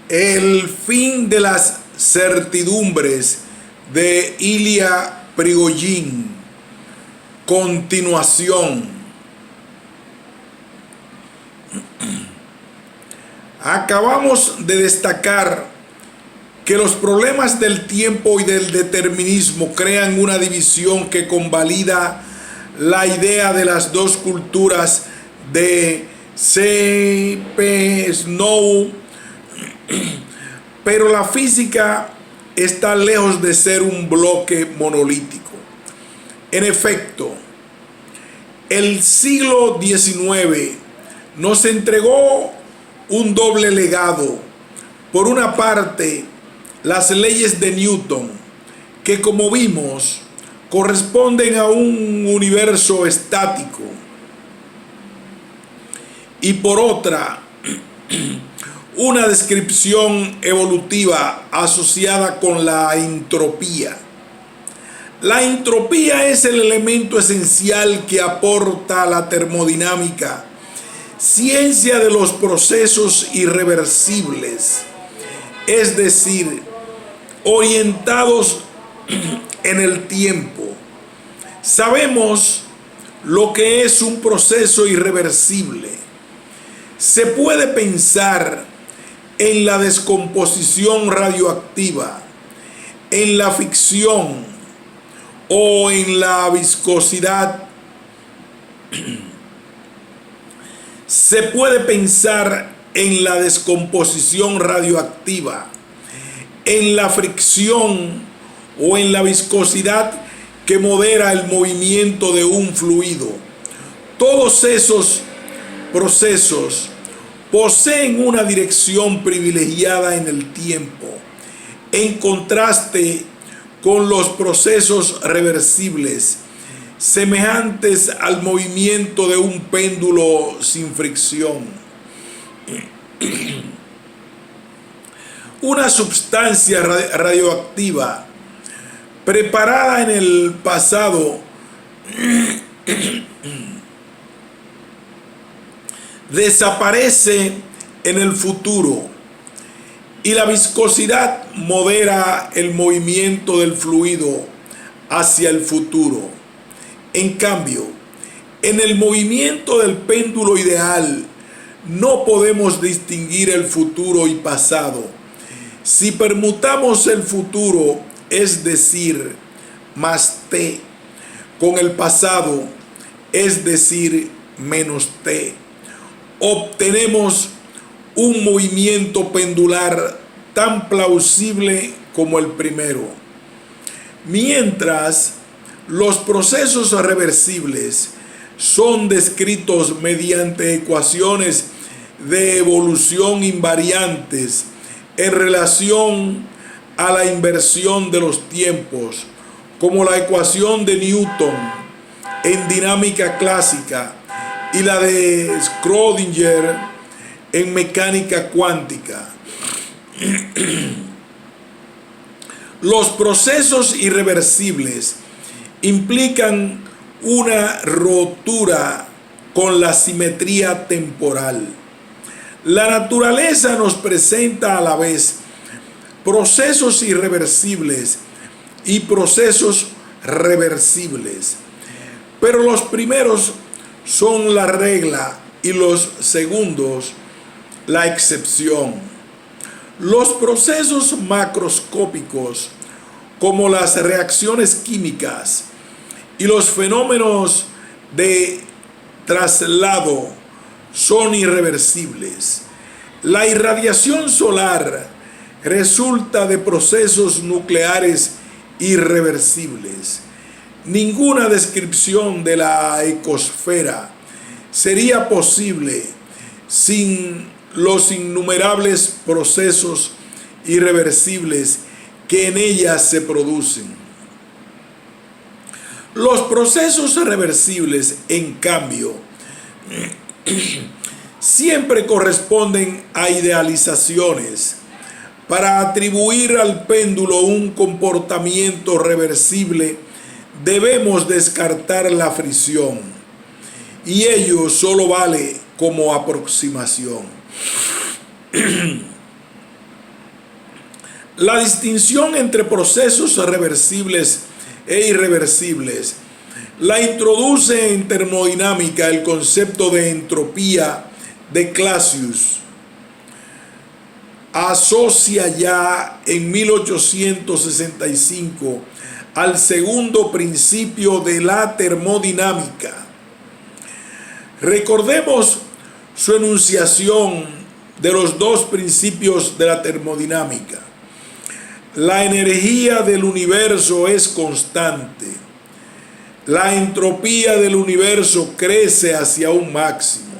El fin de las certidumbres de Ilya Prigozhin. Continuación. Acabamos de destacar que los problemas del tiempo y del determinismo crean una división que convalida la idea de las dos culturas de C.P. Snow, pero la física está lejos de ser un bloque monolítico. En efecto, el siglo XIX nos entregó un doble legado. Por una parte, las leyes de Newton, que como vimos, corresponden a un universo estático. Y por otra, una descripción evolutiva asociada con la entropía. La entropía es el elemento esencial que aporta la termodinámica, ciencia de los procesos irreversibles, es decir, orientados en el tiempo. Sabemos lo que es un proceso irreversible. Se puede pensar en la descomposición radioactiva, en la ficción o en la viscosidad. Se puede pensar en la descomposición radioactiva, en la fricción o en la viscosidad que modera el movimiento de un fluido. Todos esos procesos poseen una dirección privilegiada en el tiempo, en contraste con los procesos reversibles, semejantes al movimiento de un péndulo sin fricción. Una sustancia radioactiva preparada en el pasado desaparece en el futuro, y la viscosidad modera el movimiento del fluido hacia el futuro. En cambio, en el movimiento del péndulo ideal no podemos distinguir el futuro y pasado. Si permutamos el futuro, es decir, más t, con el pasado, es decir, menos t, obtenemos un movimiento pendular tan plausible como el primero. Mientras los procesos reversibles son descritos mediante ecuaciones de evolución invariantes en relación a la inversión de los tiempos, como la ecuación de Newton en dinámica clásica y la de Schrödinger en mecánica cuántica. Los procesos irreversibles implican una rotura con la simetría temporal. La naturaleza nos presenta a la vez procesos irreversibles y procesos reversibles, pero los primeros son la regla y los segundos la excepción. Los procesos macroscópicos, como las reacciones químicas y los fenómenos de traslado, son irreversibles. La irradiación solar resulta de procesos nucleares irreversibles. Ninguna descripción de la ecosfera sería posible sin los innumerables procesos irreversibles que en ella se producen. Los procesos reversibles, en cambio, siempre corresponden a idealizaciones. Para atribuir al péndulo un comportamiento reversible, debemos descartar la fricción, y ello solo vale como aproximación. La distinción entre procesos reversibles e irreversibles la introduce en termodinámica el concepto de entropía de Clausius. Asocia ya en 1865 al segundo principio de la termodinámica. Recordemos su enunciación de los dos principios de la termodinámica. La energía del universo es constante. La entropía del universo crece hacia un máximo.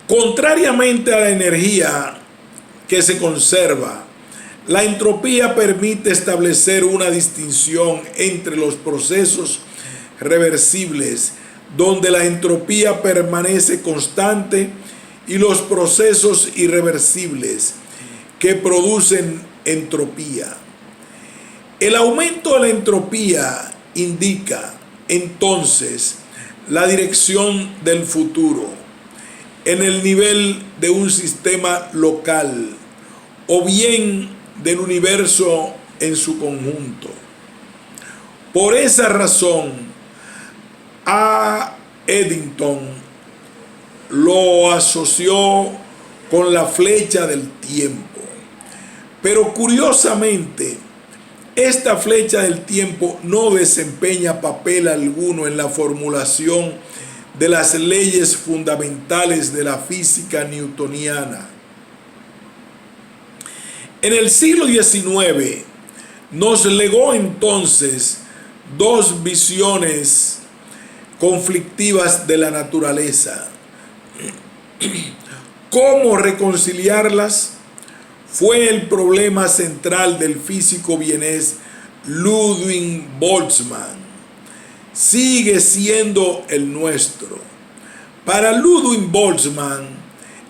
Contrariamente a la energía que se conserva, la entropía permite establecer una distinción entre los procesos reversibles, donde la entropía permanece constante, y los procesos irreversibles, que producen entropía. El aumento de la entropía indica, entonces, la dirección del futuro en el nivel de un sistema local o bien del universo en su conjunto. Por esa razón, a Eddington lo asoció con la flecha del tiempo. Pero curiosamente, esta flecha del tiempo no desempeña papel alguno en la formulación de las leyes fundamentales de la física newtoniana. En el siglo XIX nos legó entonces dos visiones conflictivas de la naturaleza. ¿Cómo reconciliarlas? Fue el problema central del físico vienés Ludwig Boltzmann. Sigue siendo el nuestro. Para Ludwig Boltzmann,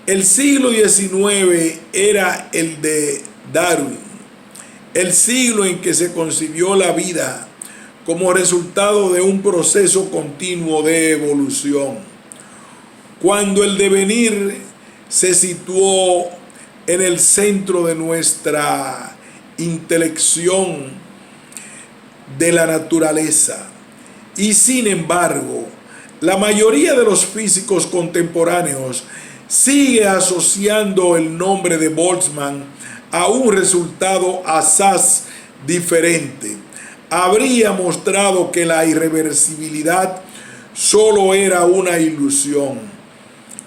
el siglo XIX era el de Darwin, el siglo en que se concibió la vida como resultado de un proceso continuo de evolución, cuando el devenir se situó en el centro de nuestra intelección de la naturaleza. Y sin embargo, la mayoría de los físicos contemporáneos sigue asociando el nombre de Boltzmann a un resultado asaz diferente. Habría mostrado que la irreversibilidad solo era una ilusión.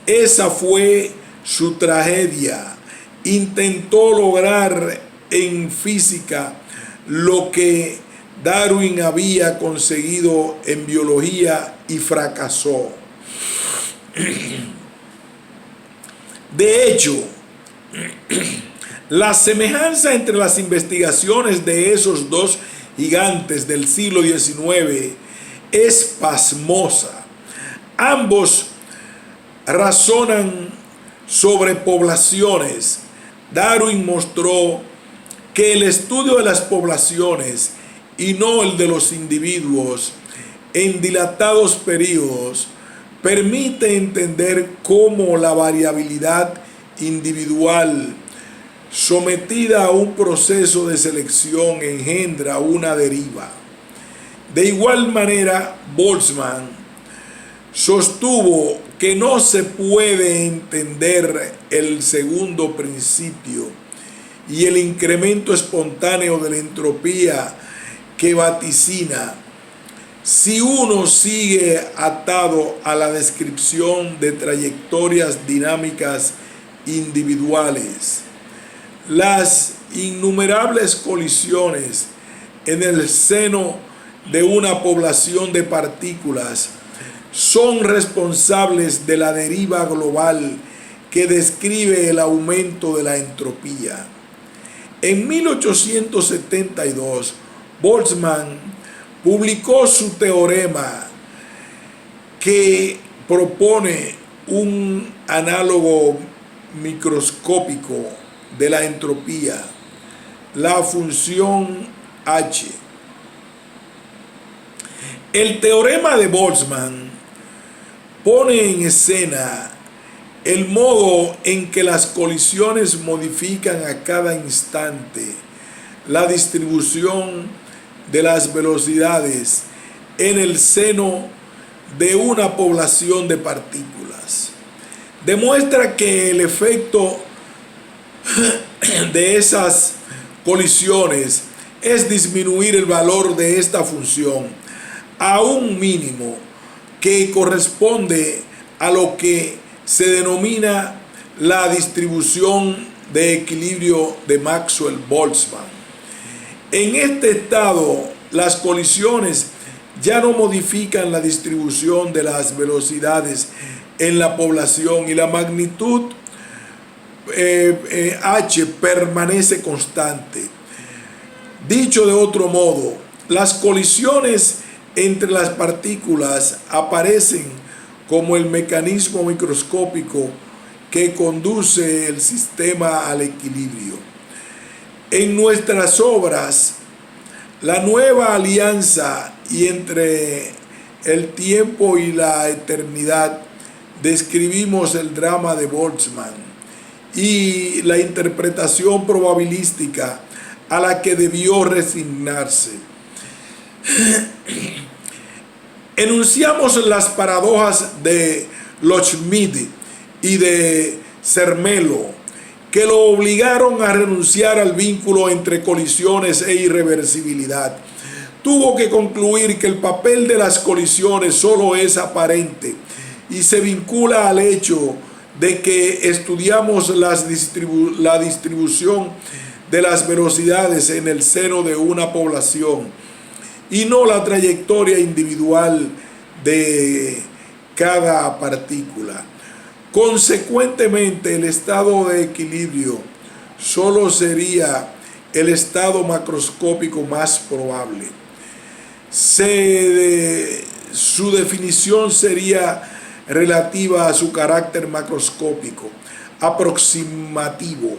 Esa fue su tragedia. Intentó lograr en física lo que Darwin había conseguido en biología y fracasó. De hecho, la semejanza entre las investigaciones de esos dos gigantes del siglo XIX es pasmosa. Ambos razonan sobre poblaciones. Darwin mostró que el estudio de las poblaciones y no el de los individuos en dilatados periodos permite entender cómo la variabilidad individual sometida a un proceso de selección engendra una deriva. De igual manera, Boltzmann sostuvo que no se puede entender el segundo principio y el incremento espontáneo de la entropía que vaticina si uno sigue atado a la descripción de trayectorias dinámicas individuales. Las innumerables colisiones en el seno de una población de partículas son responsables de la deriva global que describe el aumento de la entropía. En 1872, Boltzmann publicó su teorema que propone un análogo microscópico de la entropía, la función H. El teorema de Boltzmann pone en escena el modo en que las colisiones modifican a cada instante la distribución de las velocidades en el seno de una población de partículas. Demuestra que el efecto de esas colisiones es disminuir el valor de esta función a un mínimo que corresponde a lo que se denomina la distribución de equilibrio de Maxwell-Boltzmann. En este estado, las colisiones ya no modifican la distribución de las velocidades en la población y la magnitud h permanece constante. Dicho de otro modo, las colisiones entre las partículas aparecen como el mecanismo microscópico que conduce el sistema al equilibrio. En nuestras obras, La Nueva Alianza y Entre el Tiempo y la Eternidad, describimos el drama de Boltzmann y la interpretación probabilística a la que debió resignarse. Enunciamos las paradojas de Loschmidt y de Zermelo, que lo obligaron a renunciar al vínculo entre colisiones e irreversibilidad. Tuvo que concluir que el papel de las colisiones solo es aparente y se vincula al hecho de que estudiamos la distribución de las velocidades en el seno de una población y no la trayectoria individual de cada partícula. Consecuentemente, el estado de equilibrio solo sería el estado macroscópico más probable. Su definición sería relativa a su carácter macroscópico, aproximativo.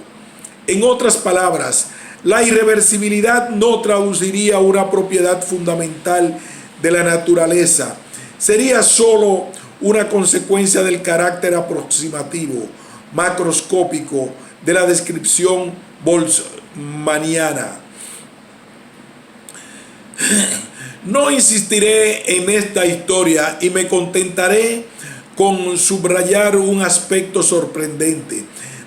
En otras palabras, la irreversibilidad no traduciría una propiedad fundamental de la naturaleza, sería solo una consecuencia del carácter aproximativo, macroscópico de la descripción boltzmanniana. No insistiré en esta historia y me contentaré con subrayar un aspecto sorprendente.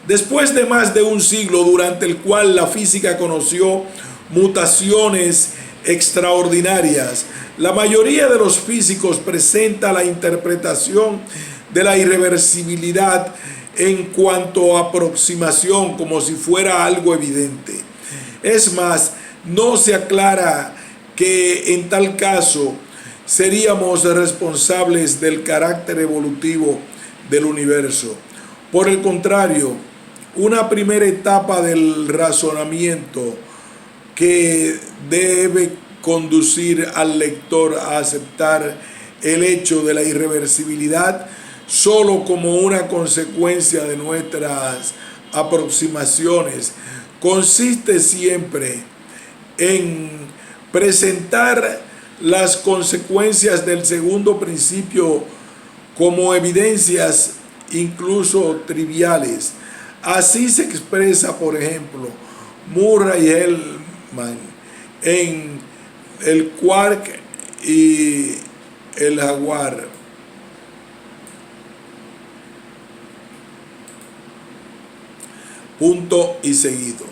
Después de más de un siglo durante el cual la física conoció mutaciones extraordinarias, la mayoría de los físicos presenta la interpretación de la irreversibilidad en cuanto a aproximación como si fuera algo evidente. Es más, no se aclara que en tal caso seríamos responsables del carácter evolutivo del universo. Por el contrario, una primera etapa del razonamiento que debe conducir al lector a aceptar el hecho de la irreversibilidad solo como una consecuencia de nuestras aproximaciones consiste siempre en presentar las consecuencias del segundo principio como evidencias incluso triviales. Así se expresa, por ejemplo, Murray y Hellman en El quark y el jaguar. Punto y seguido.